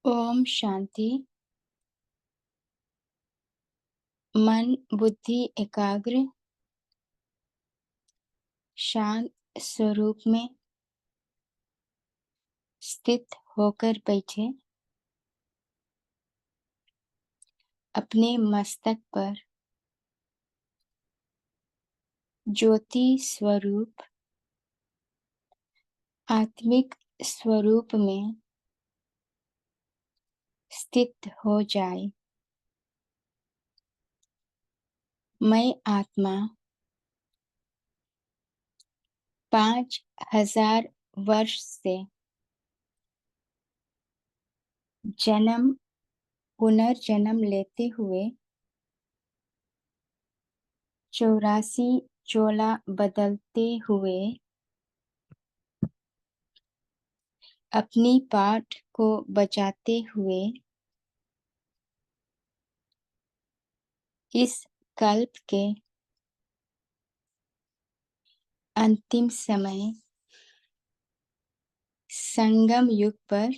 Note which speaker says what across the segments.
Speaker 1: ओम शांति। मन बुद्धि एकाग्र शांत स्वरूप में स्थित होकर बैठे। अपने मस्तक पर ज्योति स्वरूप आत्मिक स्वरूप में स्थित हो जाए। मैं आत्मा 5000 वर्ष से जन्म पुनर्जन्म लेते हुए 84 चोला बदलते हुए अपनी पाठ को बचाते हुए इस कल्प के अंतिम समय संगम युग पर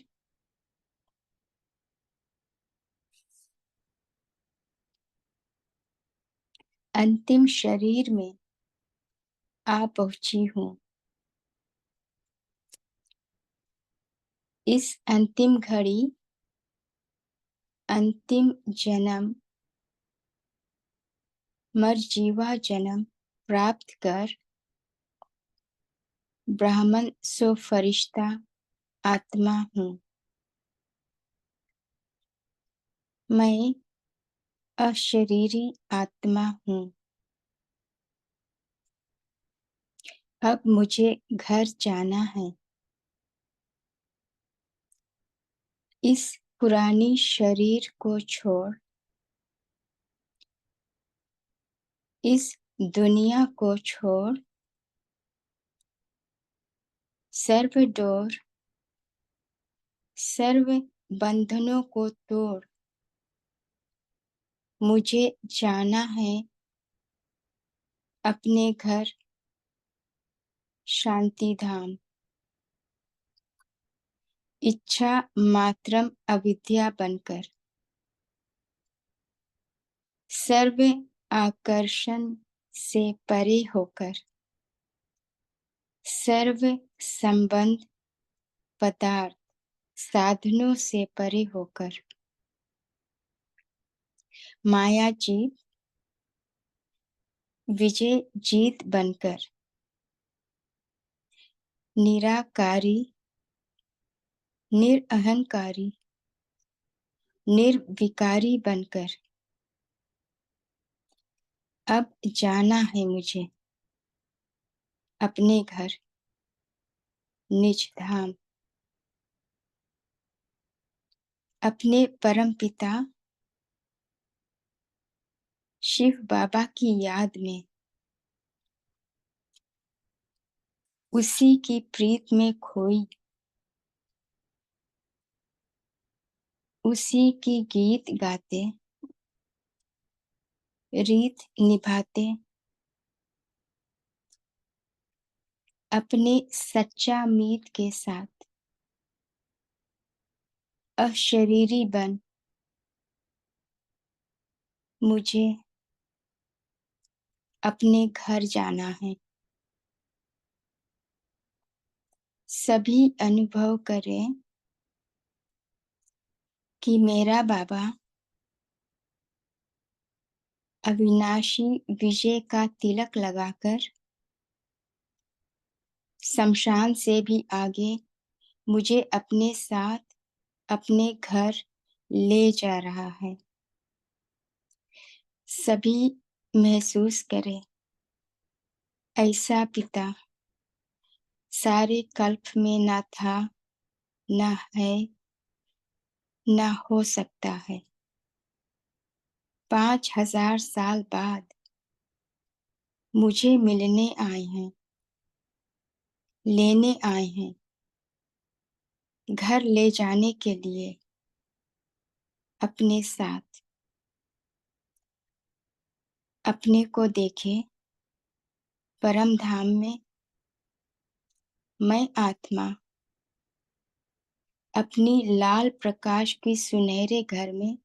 Speaker 1: अंतिम शरीर में आ पहुंची हूँ। इस अंतिम घड़ी अंतिम जन्म मरजीवा जन्म प्राप्त कर ब्राह्मण सो फरिश्ता आत्मा हूँ। मैं अशरीरी आत्मा हूँ। अब मुझे घर जाना है। इस पुरानी शरीर को छोड़ इस दुनिया को छोड़ सर्व डोर सर्व बंधनों को तोड़ मुझे जाना है अपने घर शांति धाम। इच्छा मात्रम अविद्या बनकर सर्व आकर्षण से परे होकर सर्व संबंध पदार्थ साधनों से परे होकर माया जीत विजय जीत बनकर निराकारी निरअहंकारी निर्विकारी बनकर अब जाना है मुझे अपने घर निज धाम। अपने परम पिता शिव बाबा की याद में उसी की प्रीत में खोई उसी की गीत गाते रीत निभाते अपने सच्चा मीत के साथ अशरीरी बन मुझे अपने घर जाना है। सभी अनुभव करें कि मेरा बाबा अविनाशी विजय का तिलक लगाकर शमशान से भी आगे मुझे अपने साथ अपने घर ले जा रहा है। सभी महसूस करें ऐसा पिता सारे कल्प में ना था, ना है, ना हो सकता है। 5000 साल बाद मुझे मिलने आए हैं, लेने आए हैं, घर ले जाने के लिए अपने साथ। अपने को देखे परम धाम में मैं आत्मा अपनी लाल प्रकाश के सुनहरे घर में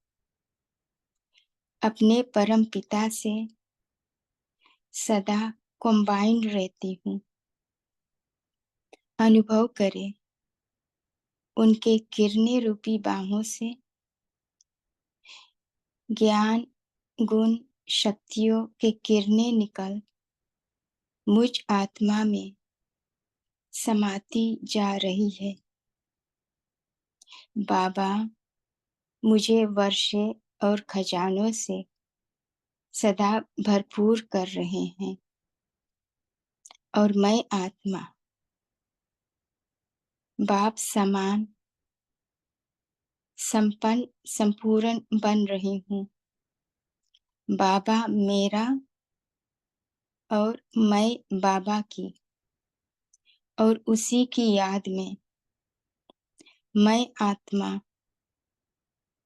Speaker 1: अपने परम पिता से सदा कंबाइंड रहती हूँ। अनुभव करें, उनके किरणें रूपी बाहों से ज्ञान, गुण, शक्तियों के किरणें निकल मुझ आत्मा में समाती जा रही है। बाबा मुझे वर्षे और खजानों से सदा भरपूर कर रहे हैं और मैं आत्मा बाप समान संपन्न संपूर्ण बन रही हूँ। बाबा मेरा और मैं बाबा की, और उसी की याद में मैं आत्मा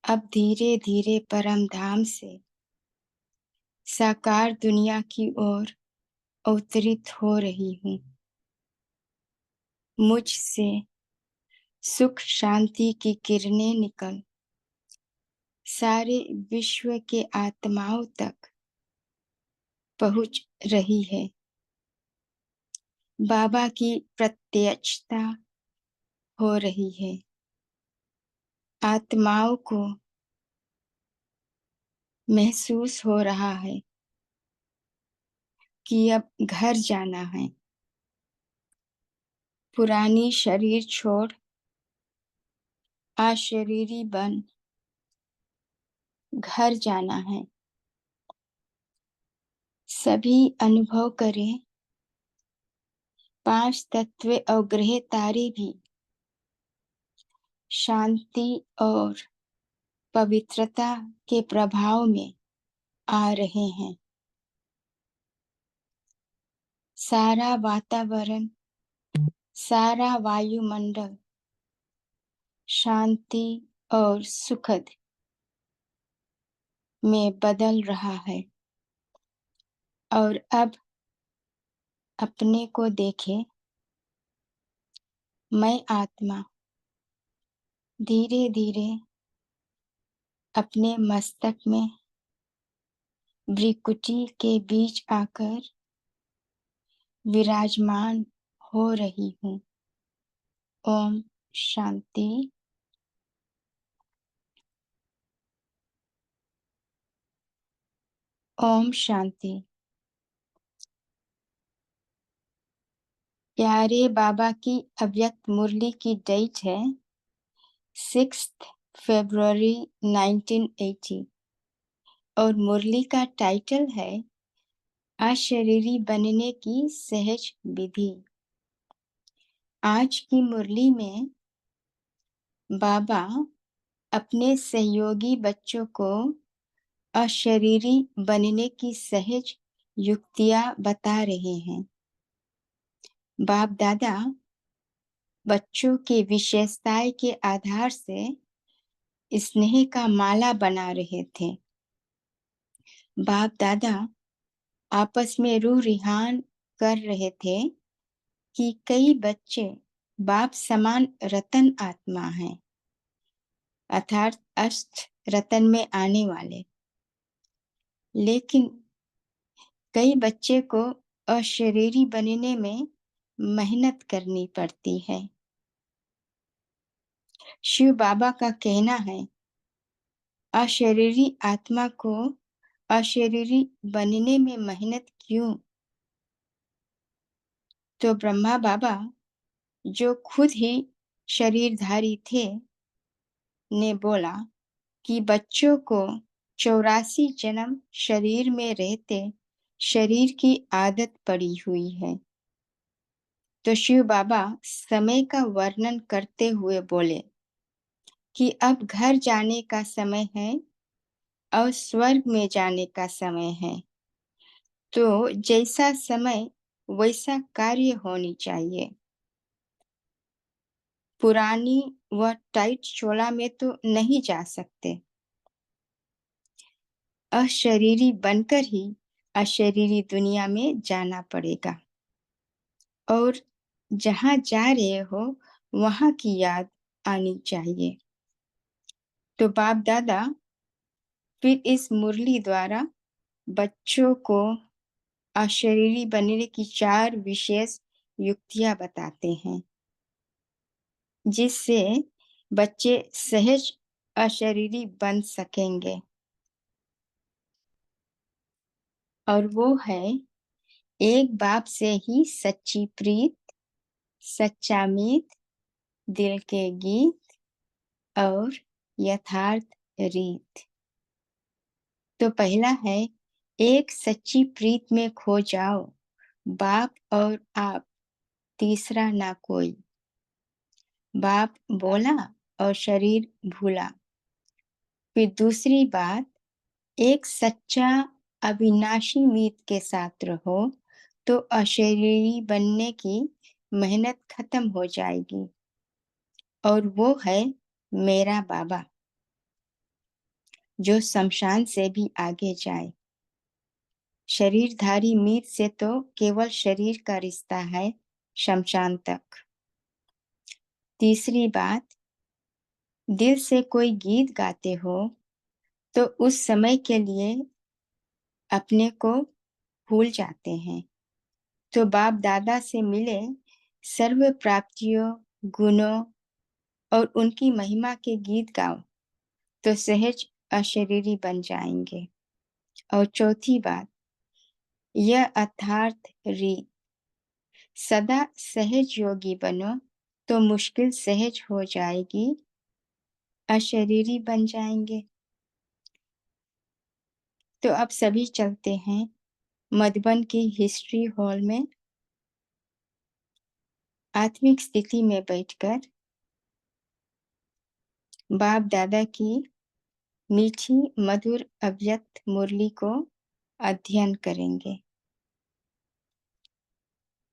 Speaker 1: अब धीरे धीरे परम धाम से साकार दुनिया की ओर अवतरित हो रही हूँ। मुझसे सुख शांति की किरणें निकल सारे विश्व के आत्माओं तक पहुंच रही है। बाबा की प्रत्यक्षता हो रही है। आत्माओं को महसूस हो रहा है कि अब घर जाना है। पुरानी शरीर छोड़ अशरीरी बन घर जाना है। सभी अनुभव करें, 5 तत्व और ग्रह तारे भी शांति और पवित्रता के प्रभाव में आ रहे हैं। सारा वातावरण, सारा वायुमंडल शांति और सुखद में बदल रहा है। और अब अपने को देखें, मैं आत्मा धीरे धीरे अपने मस्तक में भ्रिकुटी के बीच आकर विराजमान हो रही हूँ। ओम शांति। ओम शांति। प्यारे बाबा की अव्यक्त मुरली की डेट है 6 फरवरी 1980 और मुरली का टाइटल है अशरीरी बनने की सहज विधि। आज की मुरली में बाबा अपने सहयोगी बच्चों को अशरीरी बनने की सहज युक्तियां बता रहे हैं। बाप दादा बच्चों के विशेषताएं के आधार से स्नेह का माला बना रहे थे। बाप दादा आपस में रूह रिहान कर रहे थे कि कई बच्चे बाप समान रतन आत्मा हैं, अर्थात अष्ट रतन में आने वाले, लेकिन कई बच्चे को अशरीरी बनने में मेहनत करनी पड़ती है। शिव बाबा का कहना है, अशरीरी आत्मा को अशरीरी बनने में मेहनत क्यों? तो ब्रह्मा बाबा जो खुद ही शरीरधारी थे ने बोला कि बच्चों को 84 जन्म शरीर में रहते शरीर की आदत पड़ी हुई है। तो शिव बाबा समय का वर्णन करते हुए बोले कि अब घर जाने का समय है और स्वर्ग में जाने का समय है। तो जैसा समय वैसा कार्य होनी चाहिए। पुरानी व टाइट चोला में तो नहीं जा सकते। अशरीरी बनकर ही अशरीरी दुनिया में जाना पड़ेगा और जहाँ जा रहे हो वहाँ की याद आनी चाहिए। तो बाप दादा फिर इस मुरली द्वारा बच्चों को अशरीरी बनने की 4 विशेष युक्तियां बताते हैं, जिससे बच्चे सहज अशरीरी बन सकेंगे। और वो है, एक बाप से ही सच्ची प्रीत, सच्चा मीत, दिल के गीत और यथार्थ रीत। तो पहला है, एक सच्ची प्रीत में खो जाओ, बाप और आप, तीसरा ना कोई। बाप बोला और शरीर भूला। फिर दूसरी बात, एक सच्चा अविनाशी मीत के साथ रहो तो अशरीरी बनने की मेहनत खत्म हो जाएगी। और वो है मेरा बाबा, जो शमशान से भी आगे जाए। शरीरधारी मीत से तो केवल शरीर का रिश्ता है शमशान तक। तीसरी बात, दिल से कोई गीत गाते हो तो उस समय के लिए अपने को भूल जाते हैं। तो बाप दादा से मिले सर्व प्राप्तियों, गुणों और उनकी महिमा के गीत गाओ तो सहज अशरीरी बन जाएंगे। और चौथी बात, यह अर्थार्थ रीत, सदा सहज योगी बनो तो मुश्किल सहज हो जाएगी, अशरीरी बन जाएंगे। तो अब सभी चलते हैं मधुबन की हिस्ट्री हॉल में। आत्मिक स्थिति में बैठकर बाप दादा की मीठी मधुर अव्यक्त मुरली को अध्ययन करेंगे।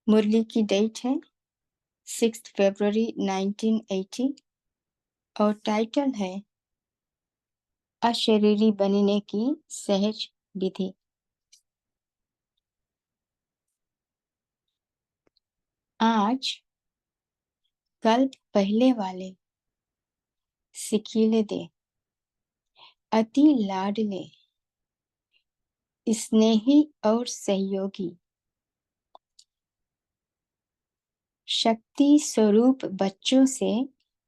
Speaker 1: मुरली की डेट है 6 फरवरी 1980 और टाइटल है अशरीरी बनने की सहज विधि। आज कल्प पहले वाले सिकीले दे, अति लाडले, स्नेही और सहयोगी, शक्ति स्वरूप बच्चों से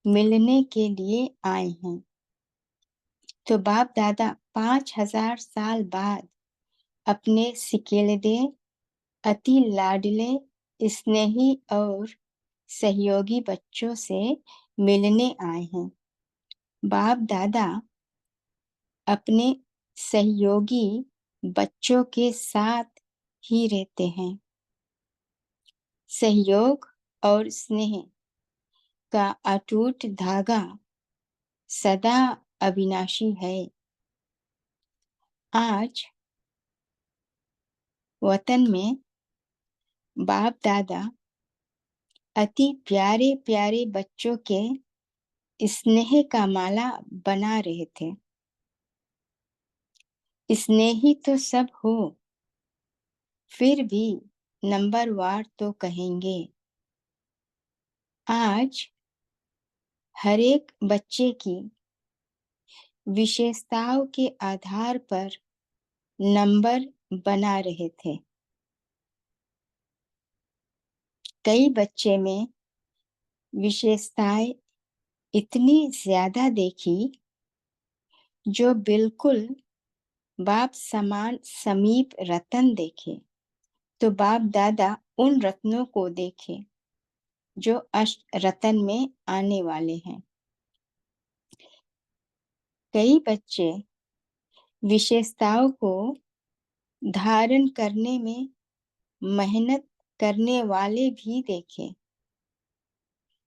Speaker 1: मिलने के लिए आए हैं। तो बाप दादा 5000 साल बाद अपने सिकेलदे, अति लाडले, स्नेही और सहयोगी बच्चों से मिलने आए हैं। बाप दादा अपने सहयोगी बच्चों के साथ ही रहते हैं। सहयोग और स्नेह का अटूट धागा सदा अविनाशी है। आज वतन में बाप दादा अति प्यारे प्यारे बच्चों के स्नेह का माला बना रहे थे। स्नेही तो सब हो, फिर भी नंबरवार तो कहेंगे। आज हर एक बच्चे की विशेषताओं के आधार पर नंबर बना रहे थे। कई बच्चे में विशेषताएं इतनी ज्यादा देखी जो बिल्कुल बाप समान समीप रतन देखे। तो बाप दादा उन रत्नों को देखे जो अष्ट रतन में आने वाले हैं। कई बच्चे विशेषताओं को धारण करने में मेहनत करने वाले भी देखे,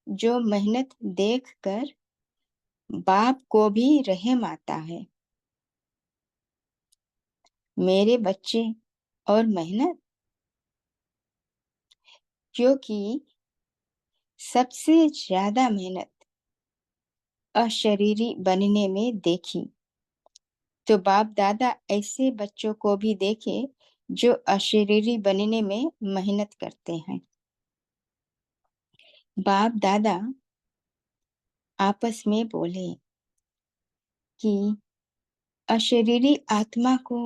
Speaker 1: जो मेहनत देखकर बाप को भी रहम आता है। मेरे बच्चे और मेहनत, क्योंकि सबसे ज्यादा मेहनत अशरीरी बनने में देखी। तो बाप दादा ऐसे बच्चों को भी देखे जो अशरीरी बनने में मेहनत करते हैं। बाप दादा आपस में बोले कि अशरीरी आत्मा को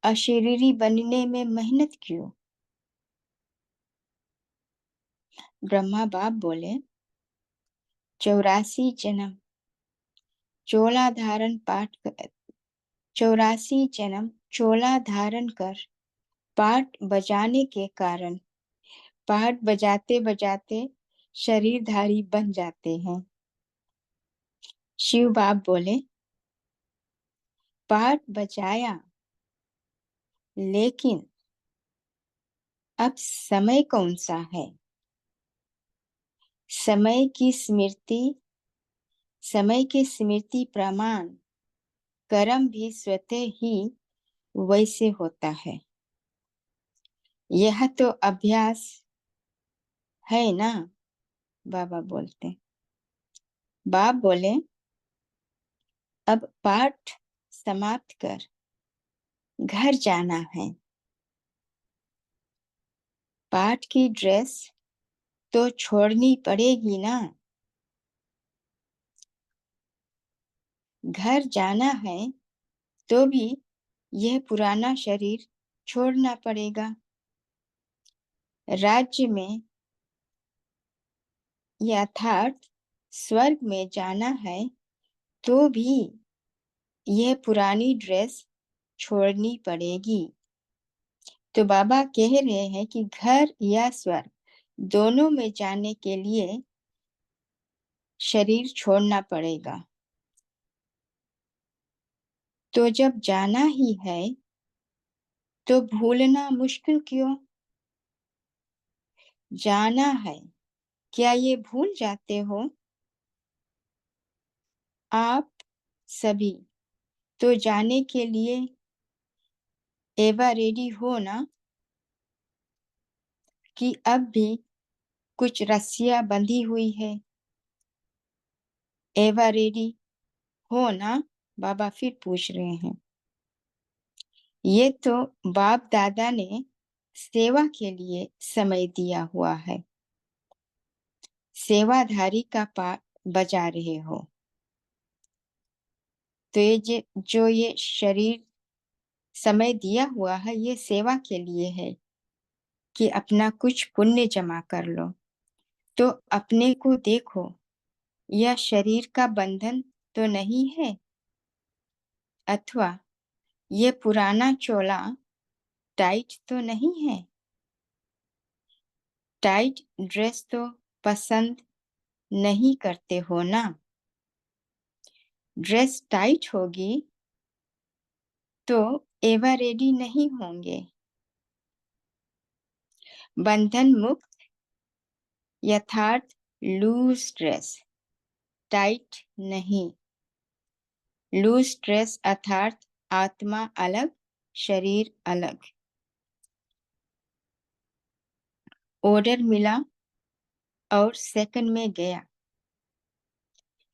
Speaker 1: अशरीरी बनने में मेहनत क्यों। ब्रह्मा बाप बोले, 84 जन्म चोला धारण पाठ 84 जन्म चोला धारण कर पाठ बजाने के कारण पाठ बजाते बजाते शरीरधारी बन जाते हैं। शिव बाप बोले, पाठ बजाया, लेकिन अब समय कौन सा है। समय के स्मृति प्रमाण कर्म भी स्वतः ही वैसे होता है। यह तो अभ्यास है ना, बाबा बोलते। बाप बोले, अब पाठ समाप्त कर घर जाना है। पाठ की ड्रेस तो छोड़नी पड़ेगी ना। घर जाना है तो भी यह पुराना शरीर छोड़ना पड़ेगा। राज्य में यथार्थ स्वर्ग में जाना है तो भी यह पुरानी ड्रेस छोड़नी पड़ेगी। तो बाबा कह रहे हैं कि घर या स्वर्ग दोनों में जाने के लिए शरीर छोड़ना पड़ेगा। तो जब जाना ही है तो भूलना मुश्किल क्यों। जाना है, क्या ये भूल जाते हो। आप सभी तो जाने के लिए एवर रेडी हो ना, कि अब भी कुछ रस्सियां बंधी हुई है। एवर रेडी हो ना, बाबा फिर पूछ रहे हैं। ये तो बाप दादा ने सेवा के लिए समय दिया हुआ है। सेवाधारी का पाठ बजा रहे हो। तो जो ये शरीर समय दिया हुआ है, ये सेवा के लिए है कि अपना कुछ पुण्य जमा कर लो। तो अपने को देखो, यह शरीर का बंधन तो नहीं है, अथवा ये पुराना चोला टाइट तो नहीं है। टाइट ड्रेस तो पसंद नहीं करते हो ना। ड्रेस टाइट होगी तो एवर रेडी नहीं होंगे। बंधन मुक्त यथार्थ लूज ड्रेस, टाइट नहीं। लूज ड्रेस अर्थात आत्मा अलग शरीर अलग। ऑर्डर मिला और सेकंड में गया,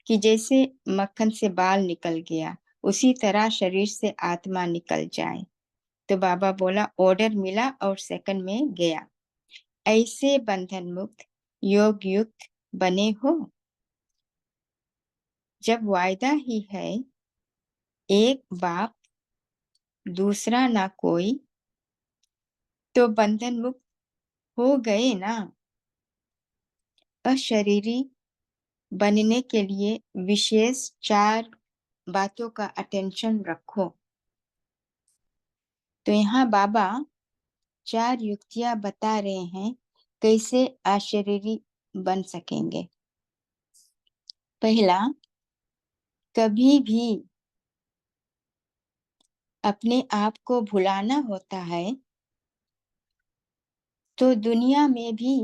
Speaker 1: कि जैसे मक्खन से बाल निकल गया उसी तरह शरीर से आत्मा निकल जाए। तो बाबा बोला, ऑर्डर मिला और सेकंड में गया। ऐसे बंधन मुक्त योग युक्त बने हो। जब वायदा ही है एक बाप दूसरा ना कोई, तो बंधन मुक्त हो गए ना। अशरीरी बनने के लिए विशेष 4 बातों का अटेंशन रखो। तो यहाँ बाबा 4 युक्तियां बता रहे हैं कैसे अशरीरी बन सकेंगे। पहला, कभी भी अपने आप को भुलाना होता है तो दुनिया में भी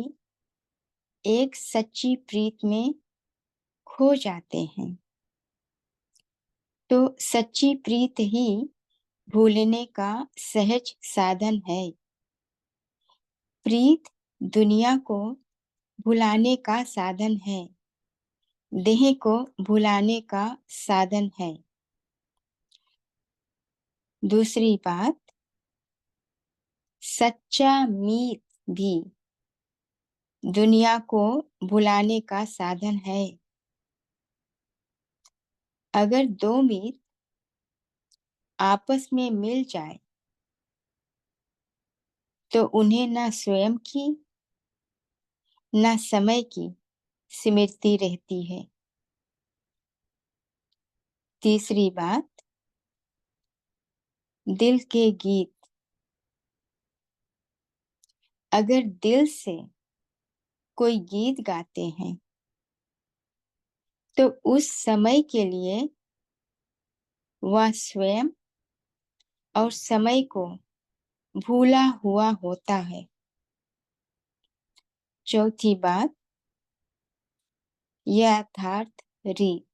Speaker 1: एक सच्ची प्रीत में खो जाते हैं। तो सच्ची प्रीत ही भूलने का सहज साधन है। प्रीत दुनिया को भुलाने का साधन है, देह को भुलाने का साधन है। दूसरी बात, सच्चा मीत भी दुनिया को भुलाने का साधन है। अगर दो मीत आपस में मिल जाए तो उन्हें न स्वयं की न समय की स्मृति रहती है। तीसरी बात, दिल के गीत। अगर दिल से कोई गीत गाते हैं तो उस समय के लिए वह स्वयं और समय को भूला हुआ होता है। चौथी बात, यथार्थ रीत।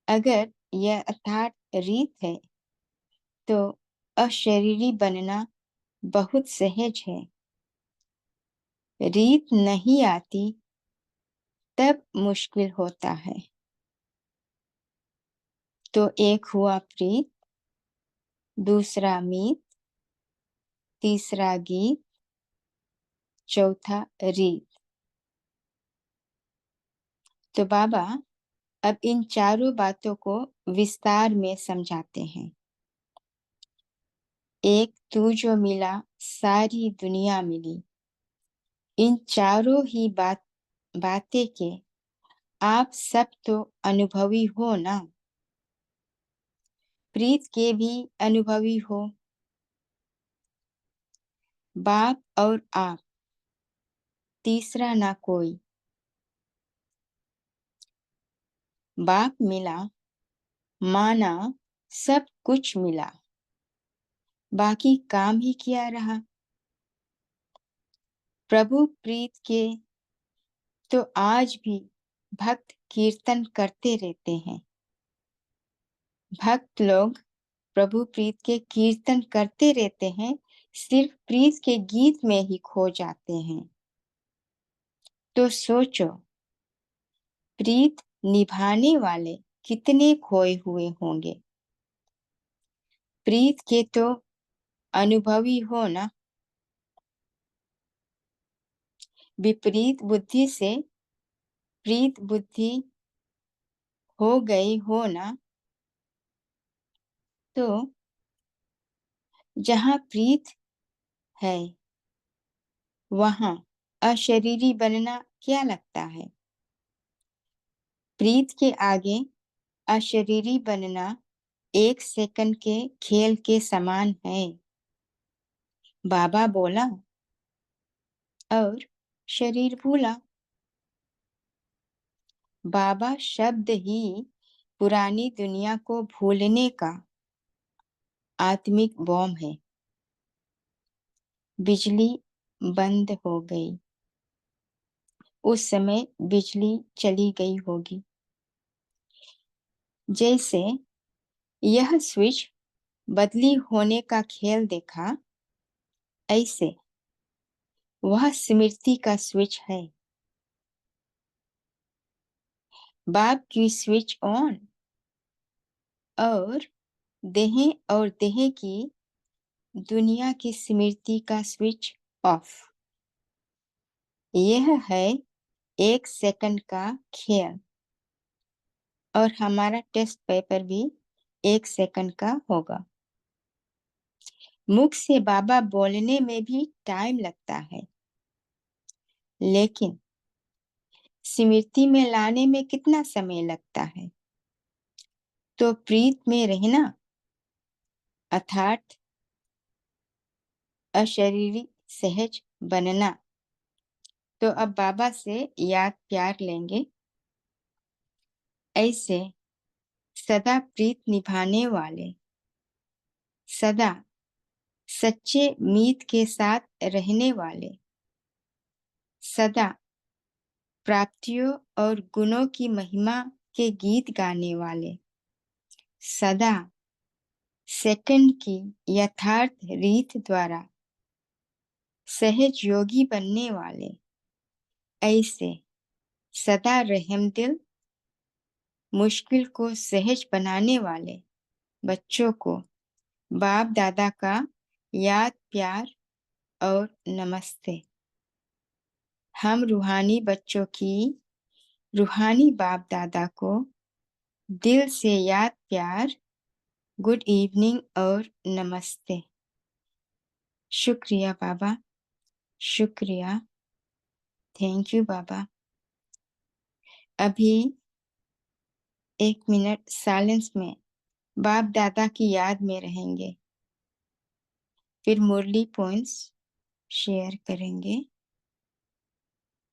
Speaker 1: अगर यह यथार्थ रीत है तो अशरीरी बनना बहुत सहज है। रीत नहीं आती तब मुश्किल होता है। तो एक हुआ प्रीत, दूसरा मीत, तीसरा गीत, चौथा रीत। तो बाबा अब इन चारों बातों को विस्तार में समझाते हैं। एक तू जो मिला सारी दुनिया मिली। इन चारों ही बातें के आप सब तो अनुभवी हो ना। प्रीत के भी अनुभवी हो। बाप और आप, तीसरा ना कोई। बाप मिला, माना सब कुछ मिला, बाकी काम ही किया रहा। प्रभु प्रीत के तो आज भी भक्त कीर्तन करते रहते हैं। भक्त लोग प्रभु प्रीत के कीर्तन करते रहते हैं, सिर्फ प्रीत के गीत में ही खो जाते हैं। तो सोचो, प्रीत निभाने वाले कितने खोए हुए होंगे। प्रीत के तो अनुभवी हो ना। विपरीत बुद्धि से प्रीत बुद्धि हो गई हो ना। तो जहाँ प्रीत है वहाँ अशरीरी बनना क्या लगता है। प्रीत के आगे अशरीरी बनना एक सेकंड के खेल के समान है। बाबा बोला और शरीर भूला। बाबा शब्द ही पुरानी दुनिया को भूलने का आत्मिक बॉम्ब है। बिजली बंद हो गई। उस समय बिजली चली गई होगी। जैसे यह स्विच बदली होने का खेल देखा, ऐसे वह स्मृति का स्विच है। बाप की स्विच ऑन और देह की दुनिया की स्मृति का स्विच ऑफ। यह है एक सेकंड का खेल। और हमारा टेस्ट पेपर भी एक सेकंड का होगा। मुख से बाबा बोलने में भी टाइम लगता है, लेकिन स्मृति में लाने में कितना समय लगता है। तो प्रीत में रहना अर्थात अशरीरी सहज बनना। तो अब बाबा से याद प्यार लेंगे। ऐसे सदा प्रीत निभाने वाले, सदा सच्चे मीत के साथ रहने वाले, सदा प्राप्तियों और गुणों की महिमा के गीत गाने वाले, सदा सेकंड की यथार्थ रीत द्वारा सहज योगी बनने वाले, ऐसे सदा रहमदिल, मुश्किल को सहज बनाने वाले बच्चों को बाप दादा का याद प्यार और नमस्ते। हम रूहानी बच्चों की रूहानी बाप दादा को दिल से याद प्यार, गुड इवनिंग और नमस्ते। शुक्रिया बाबा, शुक्रिया, थैंक यू बाबा। अभी 1 मिनट साइलेंस में बाप दादा की याद में रहेंगे, फिर मुरली पॉइंट्स शेयर करेंगे।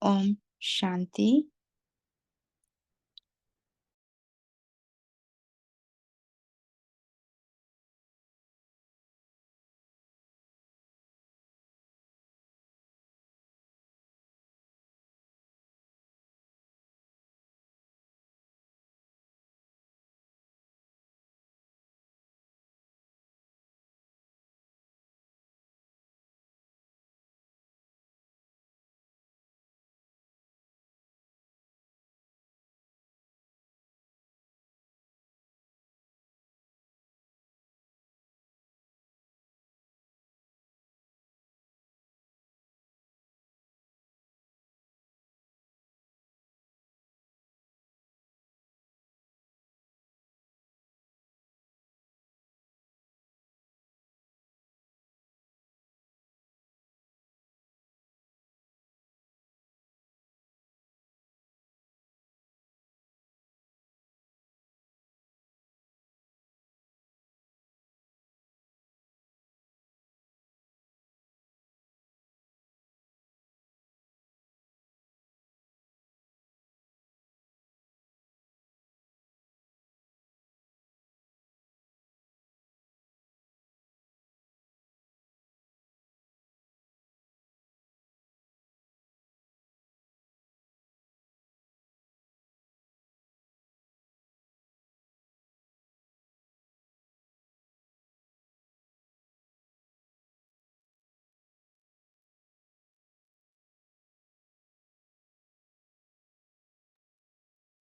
Speaker 1: ओम शांति।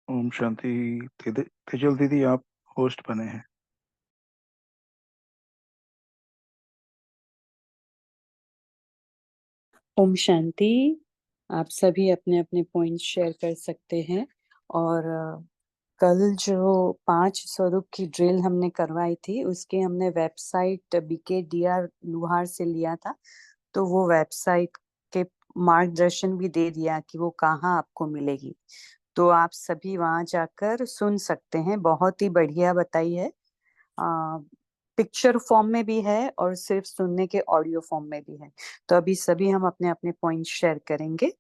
Speaker 2: ओम शांति। तेजल दीदी, आप होस्ट बने हैं।
Speaker 3: ओम शांति। आप सभी अपने अपने पॉइंट्स शेयर कर सकते हैं। और कल जो 5 स्वरूप की ड्रिल हमने करवाई थी, उसके हमने वेबसाइट BKDR लुहार से लिया था, तो वो वेबसाइट के मार्गदर्शन भी दे दिया कि वो कहाँ आपको मिलेगी, तो आप सभी वहां जाकर सुन सकते हैं। बहुत ही बढ़िया बताई है। पिक्चर फॉर्म में भी है और सिर्फ सुनने के ऑडियो फॉर्म में भी है। तो अभी सभी हम अपने अपने पॉइंट शेयर करेंगे।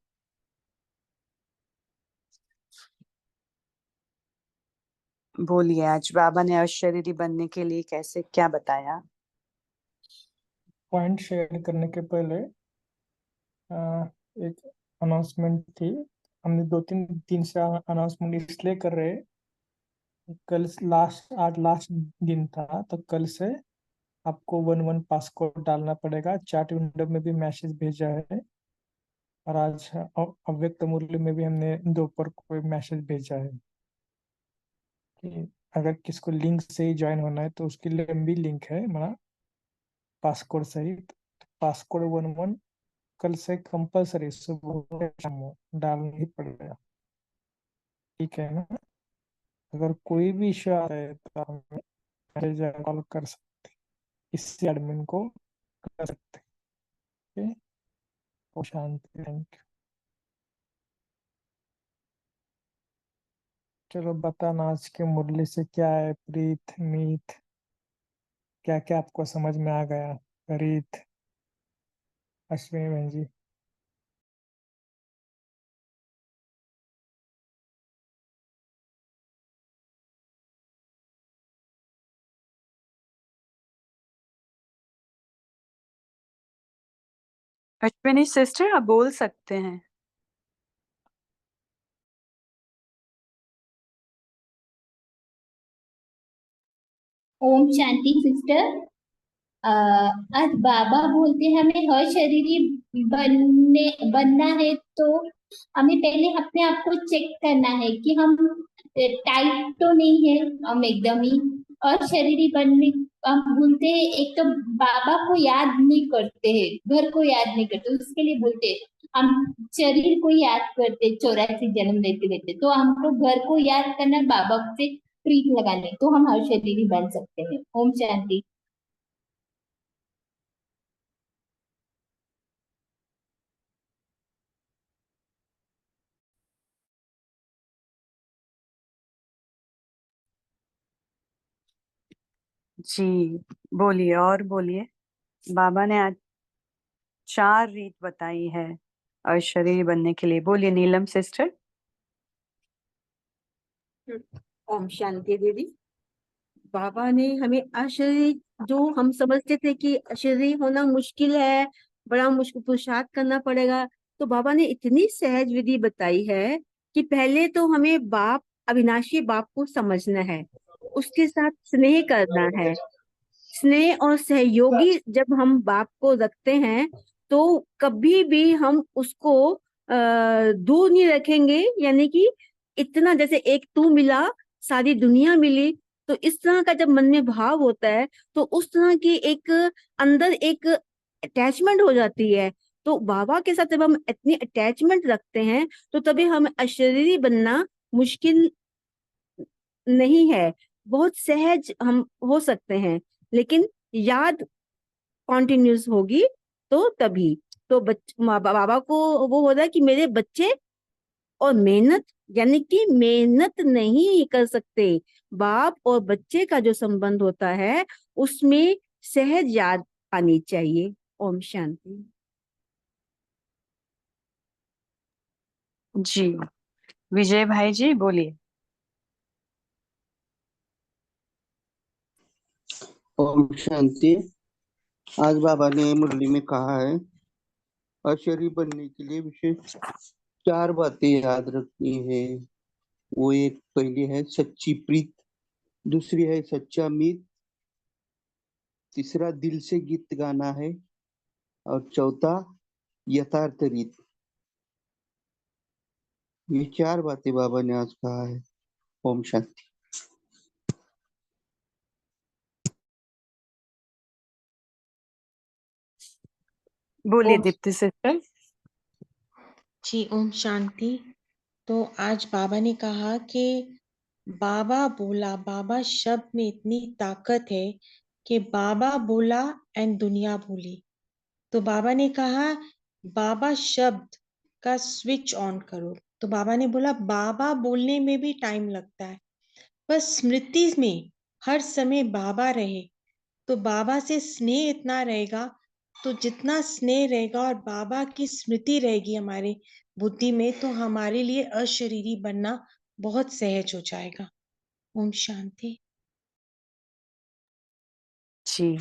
Speaker 3: बोलिए, आज बाबा ने अशरीरी बनने के लिए कैसे क्या बताया?
Speaker 4: पॉइंट शेयर करने के पहले एक अनाउंसमेंट थी। हमने 2-3 दिन से अनाउंसमेंट इसलिए कर रहे हैं, कल आज लास्ट दिन था, तो कल से आपको 1 पासकोड डालना पड़ेगा। चैट विंडो में भी मैसेज भेजा है, और आज अव्यक्त मूल्य में भी हमने दोपहर को मैसेज भेजा है कि अगर किसको लिंक से ही ज्वाइन होना है तो उसकी लंबी लिंक है हमारा पासकोड सहित। पासकोड 11 कल से कंपलसरी सुबह शाम डालना ही पड़ेगा, ठीक है ना? अगर कोई भी इश्यू आ रहा है तो हमें मैसेज या कॉल कर सकते, इससे एडमिन को कर सकते, ठीक है? और शांति, थैंक यू। चलो बताना आज के मुरली से क्या है, प्रीत, मीत, क्या क्या आपको समझ में आ गया? प्रीत, अश्विनी बहन जी।
Speaker 3: अश्विनी सिस्टर, आप बोल सकते हैं।
Speaker 5: ओम शांति सिस्टर। आज बाबा बोलते हैं हमें हर शरीरी बनना है, तो हमें पहले अपने आप को चेक करना है कि हम टाइट तो नहीं है, हम एकदम ही। और शरीरी बनने हम भूलते हैं, एक तो बाबा को याद नहीं करते हैं, घर को याद नहीं करते, उसके लिए बोलते हैं हम शरीर को याद करते 84 जन्म लेते लेते, तो हमको घर को याद करना, बाबा से प्रीत लगाने, तो हम हर शरीर बन सकते हैं। ओम शांति।
Speaker 3: जी बोलिए, और बोलिए। बाबा ने आज 4 रीत बताई है शरीर बनने के लिए। बोलिए नीलम सिस्टर।
Speaker 6: ओम शांति दीदी। बाबा ने हमें अशरीरी, जो हम समझते थे कि अशरीरी होना मुश्किल है, बड़ा मुश्किल पुरुषार्थ करना पड़ेगा, तो बाबा ने इतनी सहज विधि बताई है कि पहले तो हमें बाप, अविनाशी बाप को समझना है, उसके साथ स्नेह करना है। स्नेह और सहयोगी जब हम बाप को रखते हैं तो कभी भी हम उसको दूर नहीं रखेंगे। यानी कि इतना, जैसे एक तू मिला सारी दुनिया मिली, तो इस तरह का जब मन में भाव होता है तो उस तरह की एक अंदर एक अटैचमेंट हो जाती है। तो बाबा के साथ जब हम इतनी अटैचमेंट रखते हैं तो तभी हम अशरीरी बनना मुश्किल नहीं है, बहुत सहज हम हो सकते हैं। लेकिन याद कॉन्टिन्यूस होगी तो तभी। तो बाबा को वो हो रहा है कि मेरे बच्चे, और मेहनत, यानी कि मेहनत नहीं कर सकते। बाप और बच्चे का जो संबंध होता है उसमें सहज याद आनी चाहिए। ओम शांति।
Speaker 3: जी विजय भाई जी बोलिए।
Speaker 7: ओम शांति। आज बाबा ने मुरली में कहा है अशरीरी बनने के लिए विशेष 4 बातें याद रखनी है। वो एक पहली है सच्ची प्रीत, दूसरी है सच्चा मीत, तीसरा दिल से गीत गाना है, और चौथा यथार्थ रीत। ये 4 बातें बाबा ने आज कहा है। ओम शांति।
Speaker 3: बोलिए
Speaker 8: ओम
Speaker 3: दीप्ति सिस्टर।
Speaker 8: जी, ओम शांति। तो आज बाबा ने कहा कि बाबा बोला, बाबा शब्द में इतनी ताकत है कि बाबा बोला एंड दुनिया बोली। तो बाबा ने कहा बाबा शब्द का स्विच ऑन करो। तो बाबा ने बोला बाबा बोलने में भी टाइम लगता है, बस स्मृति में हर समय बाबा रहे तो बाबा से स्नेह इतना रहेगा। तो जितना स्नेह रहेगा और बाबा की स्मृति रहेगी हमारे बुद्धि में, तो हमारे लिए अशरीरी बनना बहुत सहज हो जाएगा। ओम शांति।
Speaker 3: जी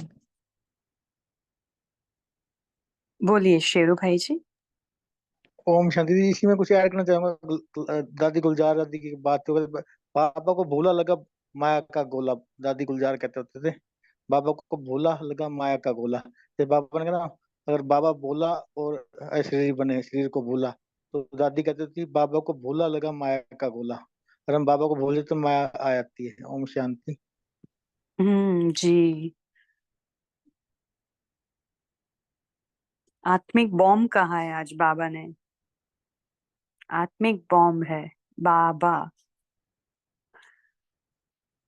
Speaker 3: बोलिए शेरू भाई जी।
Speaker 9: ओम शांति जी। इसी में कुछ ऐड करना चाहूंगा। दादी गुलजार दादी की बात हो गई। पापा को भूला लगा माया का गोला, दादी गुलजार कहते होते थे। बाबा को भूला लगा माया का गोला। फिर बाबा ने कहा अगर बाबा बोला और शरीर बने, शरीर को भूला, तो दादी कहती थी बाबा को भूला लगा माया का गोला। अगर हम बाबा को भूले तो माया आ जाती है। ओम शांति।
Speaker 3: जी। आत्मिक बॉम्ब कहा है आज बाबा ने। आत्मिक बॉम्ब है बाबा।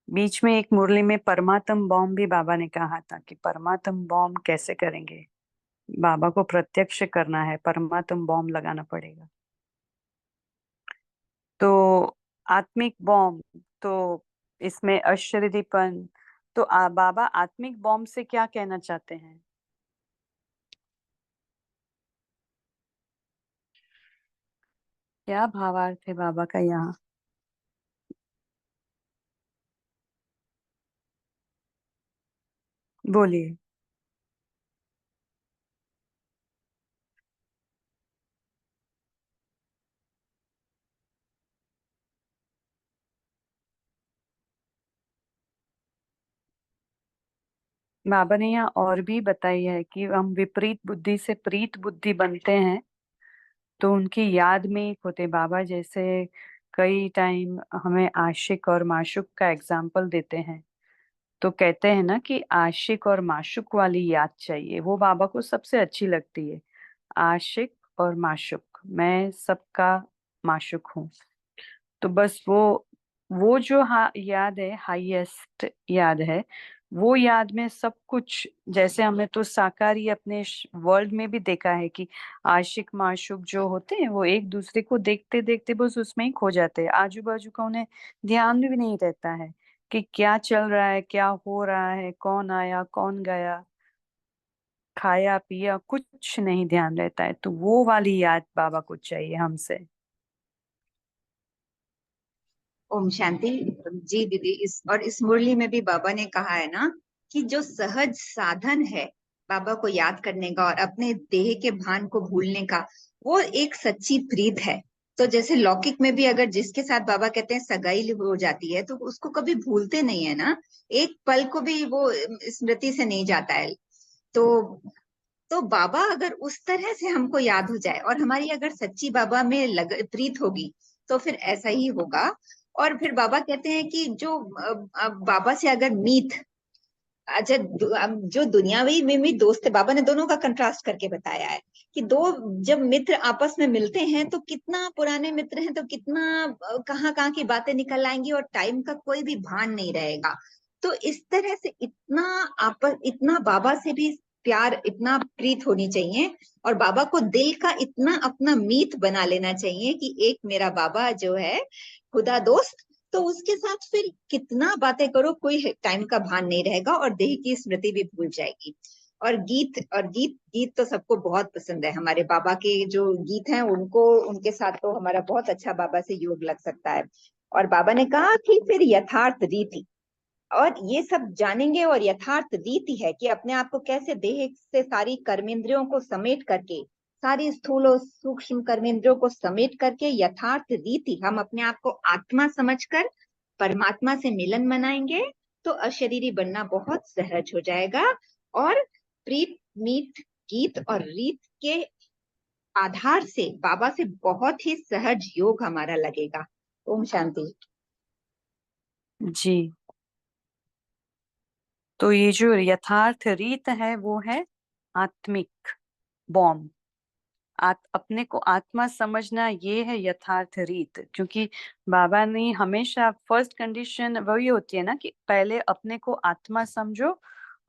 Speaker 3: बीच में एक मुरली में परमात्म बॉम्ब भी बाबा ने कहा था कि परमात्म बॉम्ब कैसे करेंगे, बाबा को प्रत्यक्ष करना है, परमात्म बॉम्ब लगाना पड़ेगा। तो आत्मिक बॉम्ब, तो इसमें अशरीरीपन, तो बाबा आत्मिक बॉम्ब से क्या कहना चाहते हैं? क्या भावार्थ है बाबा का यहाँ? बोलिए। बाबा ने यहाँ और भी बताई है कि हम विपरीत बुद्धि से प्रीत बुद्धि बनते हैं तो उनकी याद में ही होते। बाबा जैसे कई टाइम हमें आशिक और माशुक का एग्जाम्पल देते हैं, तो कहते हैं ना कि आशिक और माशुक वाली याद चाहिए, वो बाबा को सबसे अच्छी लगती है। आशिक और माशुक, मैं सबका माशुक हूँ। तो बस वो जो याद है, हाईएस्ट याद है, वो याद में सब कुछ, जैसे हमने तो साकारी अपने वर्ल्ड में भी देखा है कि आशिक माशुक जो होते हैं वो एक दूसरे को देखते देखते बस उसमें ही खो जाते हैं, आजू बाजू का उन्हें ध्यान भी नहीं रहता है कि क्या चल रहा है, क्या हो रहा है, कौन आया कौन गया, खाया पिया, कुछ नहीं ध्यान रहता है। तो वो वाली याद बाबा को चाहिए हमसे।
Speaker 10: ओम शांति। जी दीदी, इस मुरली में भी बाबा ने कहा है ना कि जो सहज साधन है बाबा को याद करने का और अपने देह के भान को भूलने का, वो एक सच्ची प्रीत है। तो जैसे लौकिक में भी अगर जिसके साथ बाबा कहते हैं सगाई हो जाती है तो उसको कभी भूलते नहीं है ना, एक पल को भी वो स्मृति से नहीं जाता है। तो बाबा अगर उस तरह से हमको याद हो जाए और हमारी अगर सच्ची बाबा में प्रीत होगी तो फिर ऐसा ही होगा। और फिर बाबा कहते हैं कि जो बाबा से अगर मीत, अच्छा जो दुनियावी में भी दोस्त है, बाबा ने दोनों का कंट्रास्ट करके बताया है कि दो जब मित्र आपस में मिलते हैं तो कितना पुराने मित्र हैं तो कितना कहाँ कहाँ की बातें निकल आएंगी और टाइम का कोई भी भान नहीं रहेगा। तो इस तरह से इतना बाबा से भी प्यार, इतना प्रीत होनी चाहिए और बाबा को दिल का इतना अपना मीत बना लेना चाहिए कि एक मेरा बाबा जो है खुदा दोस्त, तो उसके साथ फिर कितना बातें करो कोई टाइम का भान नहीं रहेगा और देह की स्मृति भी भूल जाएगी। और गीत तो सबको बहुत पसंद है। हमारे बाबा के जो गीत हैं उनको, उनके साथ तो हमारा बहुत अच्छा बाबा से योग लग सकता है। और बाबा ने कहा कि फिर यथार्थ रीति, और ये सब जानेंगे और यथार्थ रीति है कि अपने आप को कैसे देह से सारी कर्मेंद्रियों को समेट करके, सारी स्थूल और सूक्ष्म कर्मेंद्रियों को समेट करके यथार्थ रीति हम अपने आप को आत्मा समझकर परमात्मा से मिलन मनाएंगे तो अशरीरी बनना बहुत सहज हो जाएगा। और प्रीत, मीत, गीत और रीत के आधार से बाबा से बहुत ही सहज योग हमारा लगेगा। ओम शांति।
Speaker 3: जी, तो ये जो यथार्थ रीत है वो है आत्मिक बॉम्ब। अपने को आत्मा समझना ये है यथार्थ रीत, क्योंकि बाबा ने हमेशा फर्स्ट कंडीशन वही होती है ना कि पहले अपने को आत्मा समझो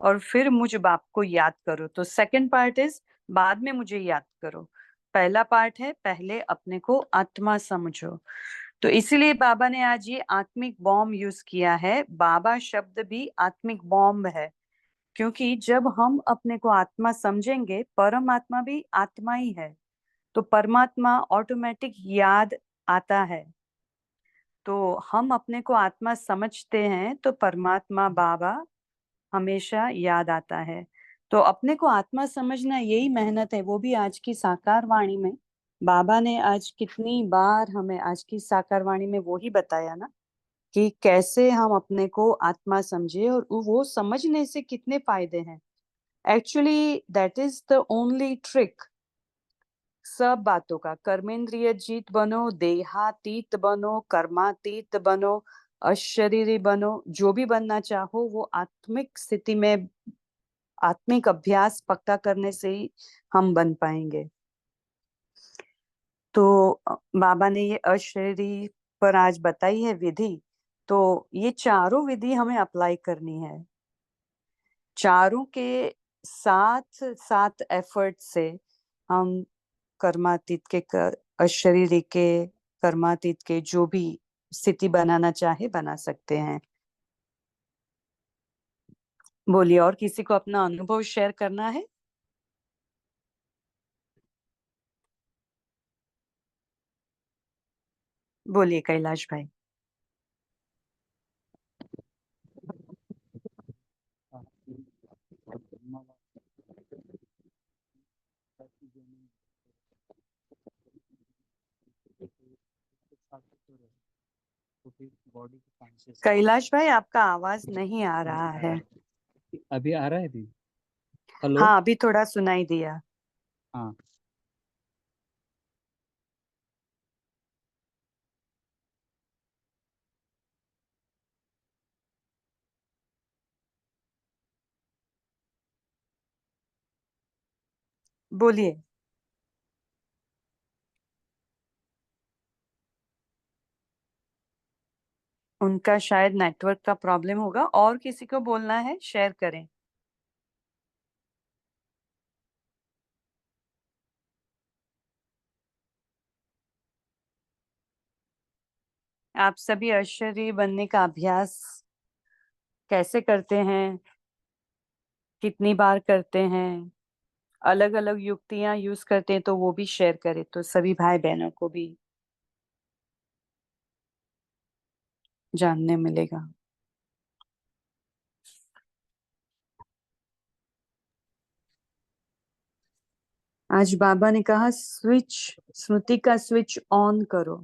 Speaker 3: और फिर मुझ बाप को याद करो। तो सेकंड पार्ट इज बाद में मुझे याद करो, पहला पार्ट है पहले अपने को आत्मा समझो। तो इसीलिए बाबा ने आज ये आत्मिक बॉम्ब यूज किया है। बाबा शब्द भी आत्मिक बॉम्ब है, क्योंकि जब हम अपने को आत्मा समझेंगे, परमात्मा भी आत्मा ही है, तो परमात्मा ऑटोमेटिक याद आता है। तो हम अपने को आत्मा समझते हैं तो परमात्मा बाबा हमेशा याद आता है। तो अपने को आत्मा समझना यही मेहनत है, वो भी आज की साकार वाणी में। बाबा ने आज कितनी बार हमें आज की साकार वाणी में वो ही बताया ना कि कैसे हम अपने को आत्मा समझे, और वो समझने से कितने फायदे हैं। Actually that is the only trick सब बातों का। कर्मेंद्रिय जीत बनो, देहातीत बनो, कर्मातीत बनो, अशरीरी बनो, जो भी बनना चाहो वो आत्मिक स्थिति में आत्मिक अभ्यास पक्का करने से ही हम बन पाएंगे। तो बाबा ने ये अशरीरी पर आज बताई है विधि, तो ये चारों विधि हमें अप्लाई करनी है। चारों के साथ साथ एफर्ट से हम कर्मातीत के अशरीरी के कर्मातीत के जो भी स्थिति बनाना चाहे बना सकते हैं। बोलिए, और किसी को अपना अनुभव शेयर करना है? बोलिए कैलाश भाई। कैलाश भाई आपका आवाज नहीं आ रहा है।
Speaker 11: अभी आ रहा है दी? हेलो।
Speaker 3: हाँ, अभी थोड़ा सुनाई दिया।
Speaker 11: हाँ,
Speaker 3: बोलिए। उनका शायद नेटवर्क का प्रॉब्लम होगा। और किसी को बोलना है, शेयर करें। आप सभी अशरीरी बनने का अभ्यास कैसे करते हैं, कितनी बार करते हैं, अलग अलग युक्तियां यूज करते हैं, तो वो भी शेयर करें, तो सभी भाई बहनों को भी जानने मिलेगा। आज बाबा ने कहा स्मृति का स्विच ऑन करो,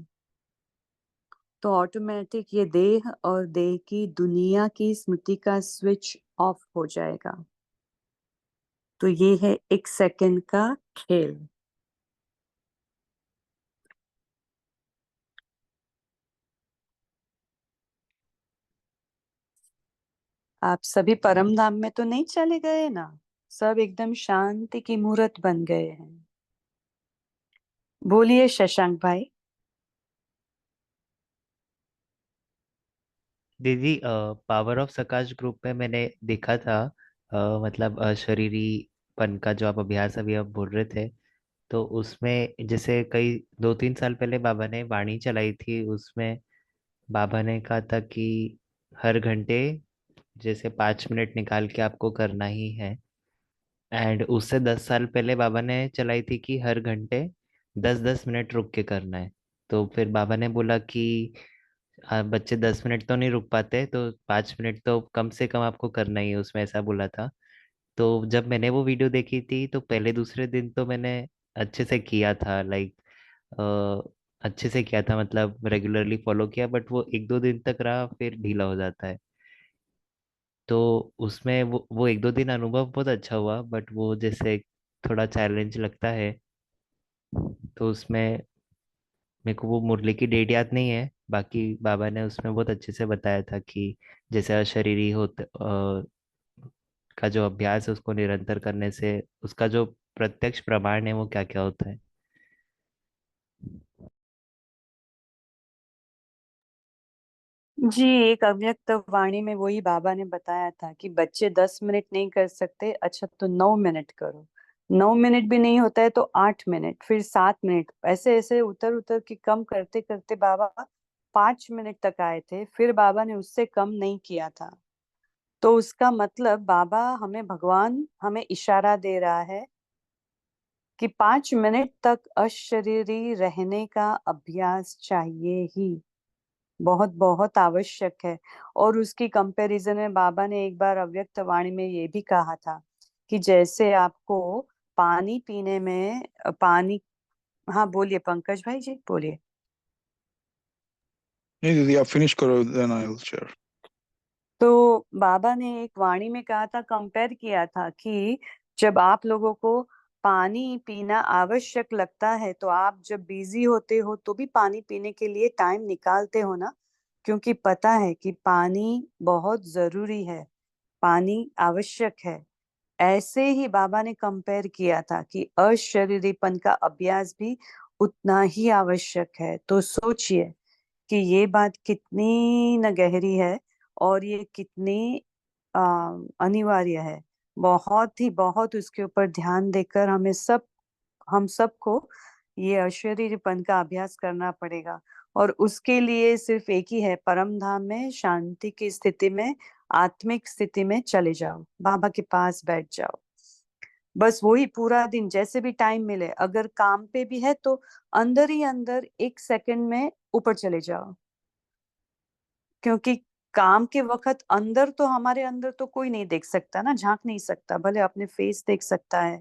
Speaker 3: तो ऑटोमेटिक ये देह और देह की दुनिया की स्मृति का स्विच ऑफ हो जाएगा। तो ये है 1 सेकंड का खेल। आप सभी परम धाम में तो नहीं चले गए ना? सब एकदम शांति की मूर्त बन गए हैं। बोलिए शशांक भाई।
Speaker 12: दीदी पावर ऑफ सकाश ग्रुप में मैंने देखा था मतलब शरीरीपन का जो आप अभ्यास अभी आप बोल रहे थे, तो उसमें जैसे कई 2-3 साल पहले बाबा ने वाणी चलाई थी। उसमें बाबा ने कहा था कि हर घंटे जैसे 5 मिनट निकाल के आपको करना ही है। एंड उससे 10 साल पहले बाबा ने चलाई थी कि हर घंटे 10-10 मिनट रुक के करना है। तो फिर बाबा ने बोला कि बच्चे 10 मिनट तो नहीं रुक पाते, तो 5 मिनट तो कम से कम आपको करना ही है, उसमें ऐसा बोला था। तो जब मैंने वो वीडियो देखी थी तो पहले दूसरे दिन तो मैंने अच्छे से किया था, लाइक अच्छे से किया था, मतलब रेगुलरली फॉलो किया, बट वो 1-2 दिन तक रहा, फिर ढीला हो जाता है। तो उसमें वो 1-2 दिन अनुभव बहुत अच्छा हुआ, बट वो जैसे थोड़ा चैलेंज लगता है। तो उसमें मेरे को वो मुरली की डेट याद नहीं है, बाकी बाबा ने उसमें बहुत अच्छे से बताया था कि जैसे अशरीरी का जो अभ्यास है उसको निरंतर करने से उसका जो प्रत्यक्ष प्रमाण है वो क्या क्या होता है।
Speaker 3: जी, एक अव्यक्त वाणी में वही बाबा ने बताया था कि बच्चे 10 मिनट नहीं कर सकते, अच्छा तो 9 मिनट करो। 9 मिनट भी नहीं होता है तो 8 मिनट, फिर 7 मिनट, ऐसे ऐसे उतर उतर के कम करते करते बाबा 5 मिनट तक आए थे। फिर बाबा ने उससे कम नहीं किया था। तो उसका मतलब बाबा हमें, भगवान हमें इशारा दे रहा है कि 5 मिनट तक अशरीरी रहने का अभ्यास चाहिए ही, बहुत बहुत आवश्यक है। और उसकी कंपैरिजन में बाबा ने एक बार अव्यक्त वाणी में ये भी कहा था कि जैसे आपको पानी पीने में पानी। हाँ बोलिए पंकज भाई जी, बोलिए।
Speaker 2: नहीं दीदी, आप फिनिश करो, देन आई विल शेयर।
Speaker 3: तो बाबा ने एक वाणी में कहा था, कंपेयर किया था कि जब आप लोगों को पानी पीना आवश्यक लगता है, तो आप जब बिजी होते हो तो भी पानी पीने के लिए टाइम निकालते हो ना, क्योंकि पता है कि पानी बहुत जरूरी है, पानी आवश्यक है। ऐसे ही बाबा ने कंपेयर किया था कि अशरीरीपन का अभ्यास भी उतना ही आवश्यक है। तो सोचिए कि ये बात कितनी न गहरी है और ये कितनी अ, अनिवार्य है। बहुत ही बहुत उसके ऊपर ध्यान देकर हम सबको ये अशरीरीपन का अभ्यास करना पड़ेगा। और उसके लिए सिर्फ एक ही है, परम धाम में शांति की स्थिति में, आत्मिक स्थिति में चले जाओ, बाबा के पास बैठ जाओ। बस वही पूरा दिन जैसे भी टाइम मिले, अगर काम पे भी है तो अंदर ही अंदर 1 सेकंड में ऊपर चले जाओ। क्योंकि काम के वक्त अंदर तो, हमारे अंदर तो कोई नहीं देख सकता ना, झांक नहीं सकता, भले अपने फेस देख सकता है।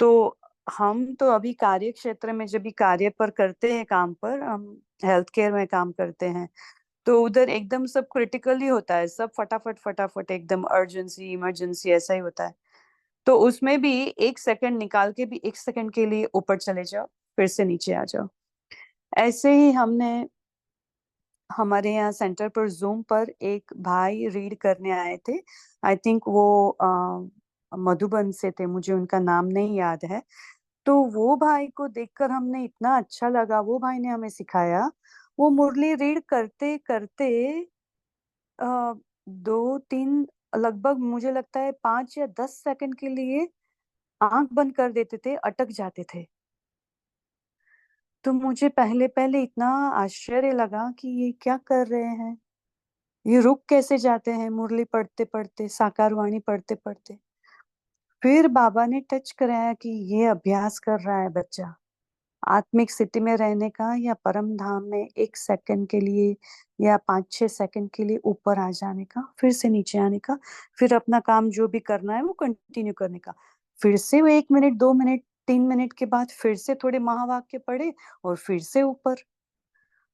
Speaker 3: तो हम तो अभी कार्य क्षेत्र में जब भी कार्य पर करते हैं, काम पर, हम हेल्थ केयर में काम करते हैं, तो उधर एकदम सब क्रिटिकल ही होता है, सब फटाफट फटाफट एकदम अर्जेंसी इमरजेंसी ऐसा ही होता है। तो उसमें भी 1 सेकंड निकाल के भी 1 सेकंड के लिए ऊपर चले जाओ, फिर से नीचे आ जाओ। ऐसे ही हमने हमारे यहाँ सेंटर पर जूम पर एक भाई रीड करने आए थे। आई थिंक वो मधुबन से थे, मुझे उनका नाम नहीं याद है। तो वो भाई को देखकर हमने इतना अच्छा लगा, वो भाई ने हमें सिखाया। वो मुरली रीड करते करते 2-3 लगभग मुझे लगता है 5 या 10 सेकंड के लिए आंख बंद कर देते थे, अटक जाते थे। तो मुझे पहले-पहले इतना आश्चर्य लगा कि ये क्या कर रहे हैं? ये रुक कैसे जाते हैं मुरली पढ़ते-पढ़ते, साकार वाणी पढ़ते-पढ़ते? फिर बाबा ने टच कराया कि ये अभ्यास कर रहा है बच्चा। आत्मिक स्थिति में रहने का या परम धाम में 1 सेकंड के लिए या 5-6 सेकंड के लिए ऊपर आ जाने का, फिर से नीचे आने का, फिर अपना काम जो भी करना है वो कंटिन्यू करने का। फिर से वो 1 मिनट, 2 मिनट, 3 मिनट के बाद फिर से थोड़े महावाक्य पढ़े और फिर से ऊपर।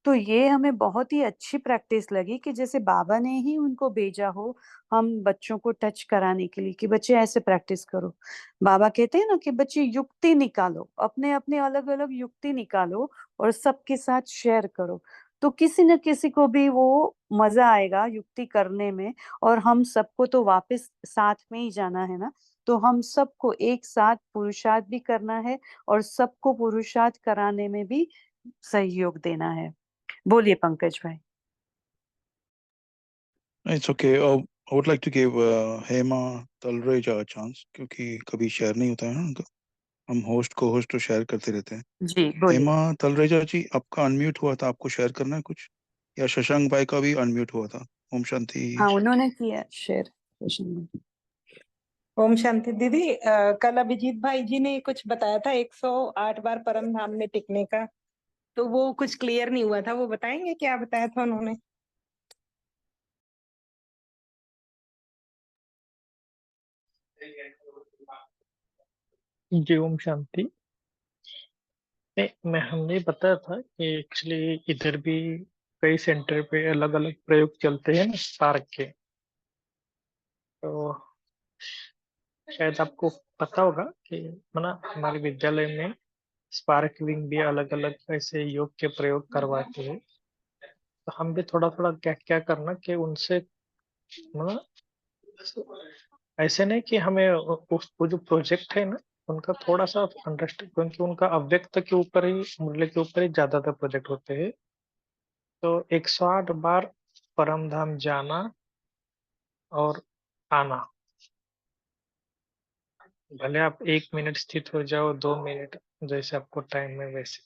Speaker 3: तो ये हमें बहुत ही अच्छी प्रैक्टिस लगी कि जैसे बाबा ने ही उनको भेजा हो हम बच्चों को टच कराने के लिए कि बच्चे ऐसे प्रैक्टिस करो। बाबा कहते हैं ना कि बच्चे युक्ति निकालो, अपने-अपने अलग-अलग युक्ति निकालो और सबके साथ शेयर करो। तो किसी न किसी को भी वो मज़ा आएगा युक्ति करने में और हम सबको तो वापस साथ में ही जाना है ना, तो हम सबको एक साथ पुरुषार्थ भी करना है और सबको पुरुषार्थ कराने में भी सहयोग देना है। बोलिए पंकज भाई।
Speaker 2: It's okay. I would like to give Hema Talreja a chance क्योंकि कभी शेयर नहीं होता है ना उनका। हम होस्ट को होस्ट तो शेयर करते रहते हैं।
Speaker 3: जी बोलिए।
Speaker 2: हेमा तलरेजा जी, आपका अनम्यूट हुआ था, आपको शेयर करना है कुछ? या शशांक भाई का भी अनम्यूट हुआ था? ओम शांति।
Speaker 3: हाँ उन्होंने किया शेयर।
Speaker 13: ओम शांति दीदी। कल अभिजीत भाई जी ने कुछ बताया था 108 बार परम धाम में टिकने का, तो वो कुछ क्लियर नहीं हुआ था, वो बताएंगे क्या बताया था उन्होंने?
Speaker 4: जी ओम शांति। नहीं, मैं हमने बताया था कि एक्चुअली इधर भी कई सेंटर पे अलग अलग प्रयोग चलते हैं ना स्पार्क के, तो शायद आपको पता होगा कि माना हमारे विद्यालय में स्पार्क विंग भी अलग अलग ऐसे योग के प्रयोग करवाते हैं। तो हम भी थोड़ा थोड़ा क्या क्या करना कि उनसे मतलब ऐसे नहीं कि हमें वो जो प्रोजेक्ट है ना उनका थोड़ा सा अंडरस्टैंड, क्योंकि उनका अव्यक्त के ऊपर ही मूल्य के ऊपर ही ज्यादातर प्रोजेक्ट होते हैं। तो 108 बार परम धाम जाना और आना, भले आप 1 मिनट स्थित हो जाओ, 2 मिनट, जैसे आपको टाइम में वैसे,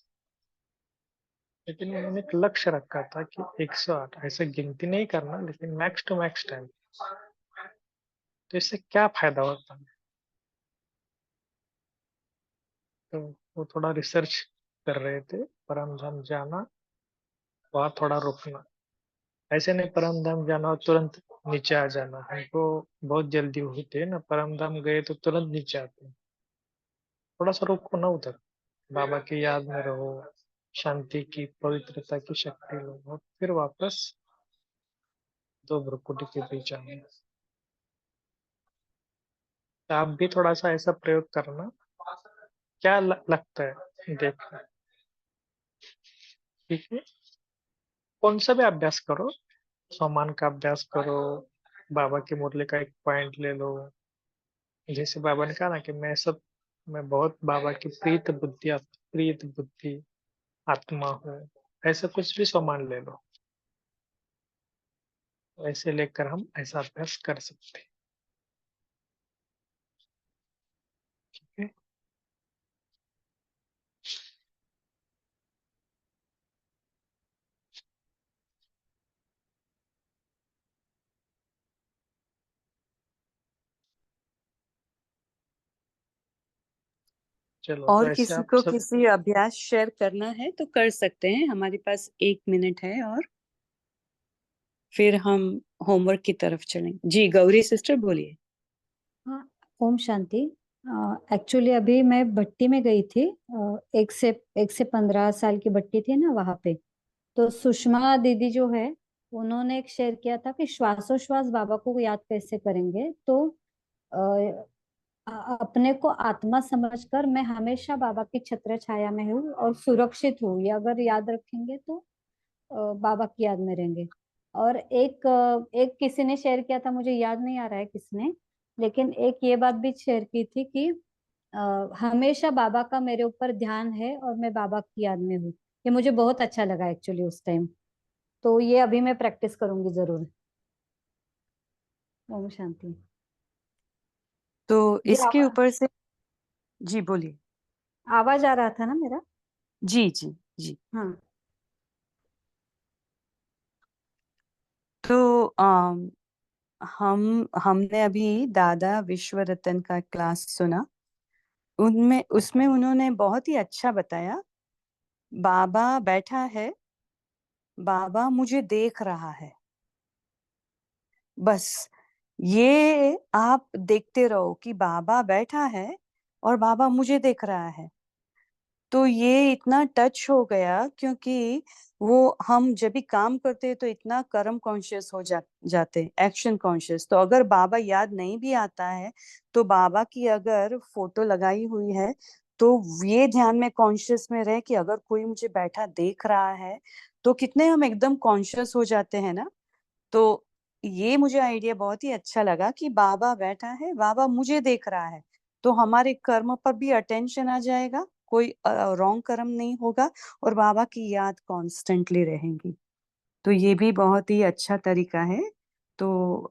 Speaker 4: लेकिन उन्होंने एक लक्ष्य रखा था कि 108 ऐसे गिनती नहीं करना, लेकिन मैक्स टू मैक्स टाइम। तो इससे क्या फायदा होता है? तो वो थोड़ा रिसर्च कर रहे थे, परम धाम जाना, वहाँ थोड़ा रुकना, ऐसे नहीं परम धाम जाना और तुरंत नीचे आ जाना। हमको बहुत जल्दी होती है ना, परम धाम गए तो तुरंत नीचे आते हैं। थोड़ा सा रुको ना उधर, बाबा की याद में रहो, शांति की पवित्रता की शक्ति लो और फिर वापस 2 भ्रुकुटी के बीच आना। तो आप भी थोड़ा सा ऐसा प्रयोग करना। क्या लगता है देखना, ठीक है? कौन सा भी अभ्यास करो, सम्मान का अभ्यास करो, बाबा की मुरली का एक पॉइंट ले लो। जैसे बाबा ने कहा ना कि मैं बहुत बाबा की प्रीत बुद्धि आत्मा हूँ, ऐसा कुछ भी सम्मान ले लो, ऐसे लेकर हम ऐसा अभ्यास कर सकते हैं। ठीक है? चलो, तो
Speaker 3: और
Speaker 4: ऐसे
Speaker 3: किसी
Speaker 4: आप
Speaker 3: को
Speaker 4: सब
Speaker 3: किसी अभ्यास शेयर करना है तो कर सकते हैं, हमारे पास 1 मिनट है और फिर हम होमवर्क की तरफ चलेंगे। जी गौरी सिस्टर बोलिए।
Speaker 14: हाँ, ओम शांति। एक्चुअली अभी मैं भट्टी में गई थी। 1 से 15 साल की भट्टी थी ना वहां पे। तो सुषमा दीदी जो है उन्होंने एक शेयर किया था कि श्वासोश्वास बाबा को याद कैसे करेंगे। तो अपने को आत्मा समझकर मैं हमेशा बाबा की छत्र छाया में हूँ और सुरक्षित हूँ, ये अगर याद रखेंगे तो बाबा की याद में रहेंगे। और एक किसी ने शेयर किया था, मुझे याद नहीं आ रहा है किसने, लेकिन एक ये बात भी शेयर की थी कि हमेशा बाबा का मेरे ऊपर ध्यान है और मैं बाबा की याद में हूँ। ये मुझे बहुत अच्छा लगा एक्चुअली उस टाइम। तो ये अभी मैं प्रैक्टिस करूंगी जरूर। ओम शांति।
Speaker 3: तो
Speaker 14: जी
Speaker 3: इसके ऊपर से जी बोलिए।
Speaker 14: आवाज आ रहा था ना मेरा?
Speaker 3: जी जी जी।
Speaker 14: हाँ।
Speaker 3: तो हमने अभी दादा विश्व रतन का क्लास सुना। उनमें उसमें उन्होंने बहुत ही अच्छा बताया। बाबा बैठा है, बाबा मुझे देख रहा है, बस ये आप देखते रहो कि बाबा बैठा है और बाबा मुझे देख रहा है। तो ये इतना टच हो गया क्योंकि वो हम जब भी काम करते हैं तो इतना कर्म कॉन्शियस हो जाते, एक्शन कॉन्शियस। तो अगर बाबा याद नहीं भी आता है तो बाबा की अगर फोटो लगाई हुई है तो ये ध्यान में कॉन्शियस में रहे कि अगर कोई मुझे बैठा देख रहा है तो कितने हम एकदम कॉन्शियस हो जाते हैं ना। तो ये मुझे आइडिया बहुत ही अच्छा लगा कि बाबा बैठा है, बाबा मुझे देख रहा है, तो हमारे कर्म पर भी अटेंशन आ जाएगा, कोई रॉन्ग कर्म नहीं होगा और बाबा की याद कॉन्स्टेंटली रहेगी। तो ये भी बहुत ही अच्छा तरीका है। तो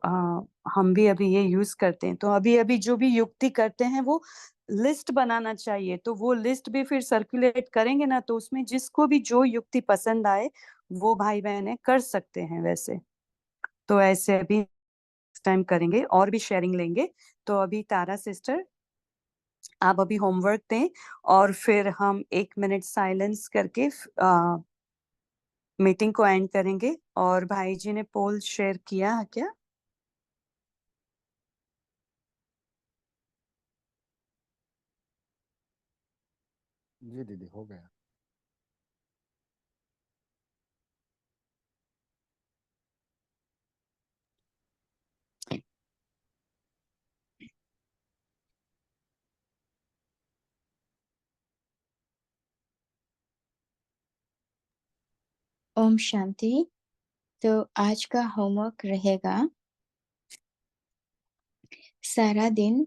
Speaker 3: हम भी अभी ये यूज करते हैं। तो अभी अभी जो भी युक्ति करते हैं वो लिस्ट बनाना चाहिए। तो वो लिस्ट भी फिर सर्कुलेट करेंगे ना, तो उसमें जिसको भी जो युक्ति पसंद आए वो भाई बहनें कर सकते हैं वैसे। तो ऐसे अभी टाइम करेंगे और भी शेयरिंग लेंगे। तो अभी तारा सिस्टर आप अभी होमवर्क दें और फिर हम 1 मिनट साइलेंस करके मीटिंग को एंड करेंगे। और भाई जी ने पोल शेयर किया है क्या?
Speaker 11: जी दीदी हो गया।
Speaker 1: ओम शांति। तो आज का होमवर्क रहेगा, सारा दिन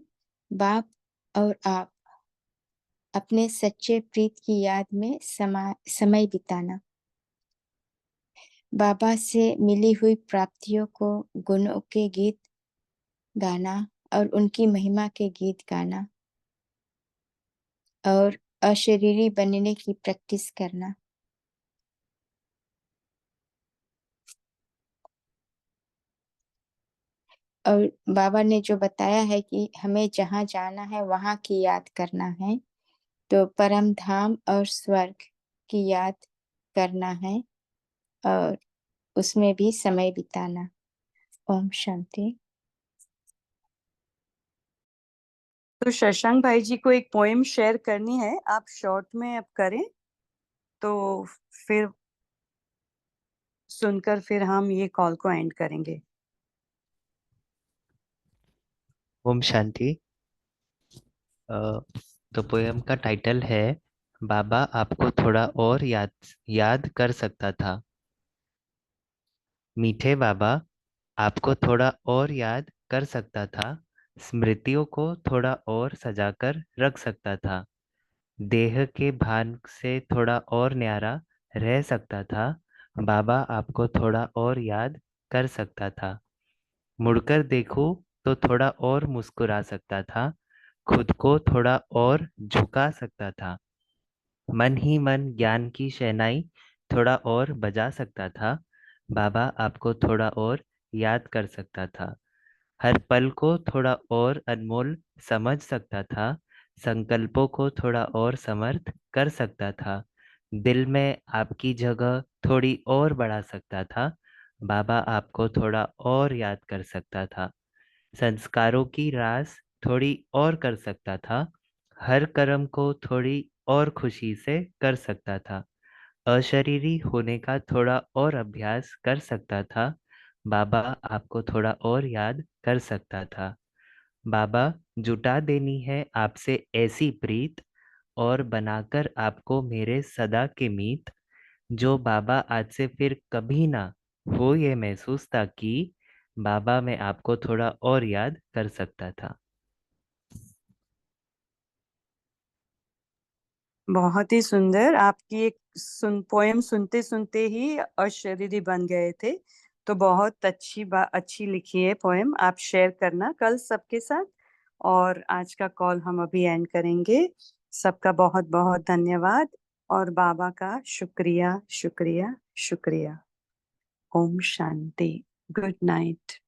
Speaker 1: बाप और आप अपने सच्चे प्रीत की याद में समय बिताना, बाबा से मिली हुई प्राप्तियों को गुणों के गीत गाना और उनकी महिमा के गीत गाना और अशरीरी बनने की प्रैक्टिस करना। और बाबा ने जो बताया है कि हमें जहाँ जाना है वहाँ की याद करना है, तो परम धाम और स्वर्ग की याद करना है और उसमें भी समय बिताना। ओम शांति।
Speaker 3: तो शशांक भाई जी को एक पोएम शेयर करनी है, आप शॉर्ट में अब करें तो फिर सुनकर फिर हम ये कॉल को एंड करेंगे।
Speaker 12: ओम शांति। तो पोयम का टाइटल है बाबा आपको थोड़ा और याद कर सकता था। मीठे बाबा आपको थोड़ा और याद कर सकता था, स्मृतियों को थोड़ा और सजाकर रख सकता था, देह के भान से थोड़ा और न्यारा रह सकता था। बाबा आपको थोड़ा और याद कर सकता था। मुड़कर देखूं तो थोड़ा और मुस्कुरा सकता था, खुद को थोड़ा और झुका सकता था। मन ही मन ज्ञान की शहनाई थोड़ा और बजा सकता था। बाबा आपको थोड़ा और याद कर सकता था। हर पल को थोड़ा और अनमोल समझ सकता था, संकल्पों को थोड़ा और समर्थ कर सकता था। दिल में आपकी जगह थोड़ी और बढ़ा सकता था। बाबा आपको थोड़ा और याद कर सकता था। संस्कारों की रास थोड़ी और कर सकता था, हर कर्म को थोड़ी और खुशी से कर सकता था। अशरीरी होने का थोड़ा और अभ्यास कर सकता था। बाबा आपको थोड़ा और याद कर सकता था। बाबा जुटा देनी है आपसे ऐसी प्रीत और बनाकर आपको मेरे सदा के मीत, जो बाबा आज से फिर कभी ना हो ये महसूस था कि बाबा मैं आपको थोड़ा और याद कर सकता था।
Speaker 3: बहुत ही सुंदर। आपकी एक पोएम सुनते सुनते ही अशरीरी बन गए थे। तो बहुत अच्छी लिखी है पोएम। आप शेयर करना कल सबके साथ। और आज का कॉल हम अभी एंड करेंगे। सबका बहुत बहुत धन्यवाद और बाबा का शुक्रिया शुक्रिया शुक्रिया। ओम शांति। Good night.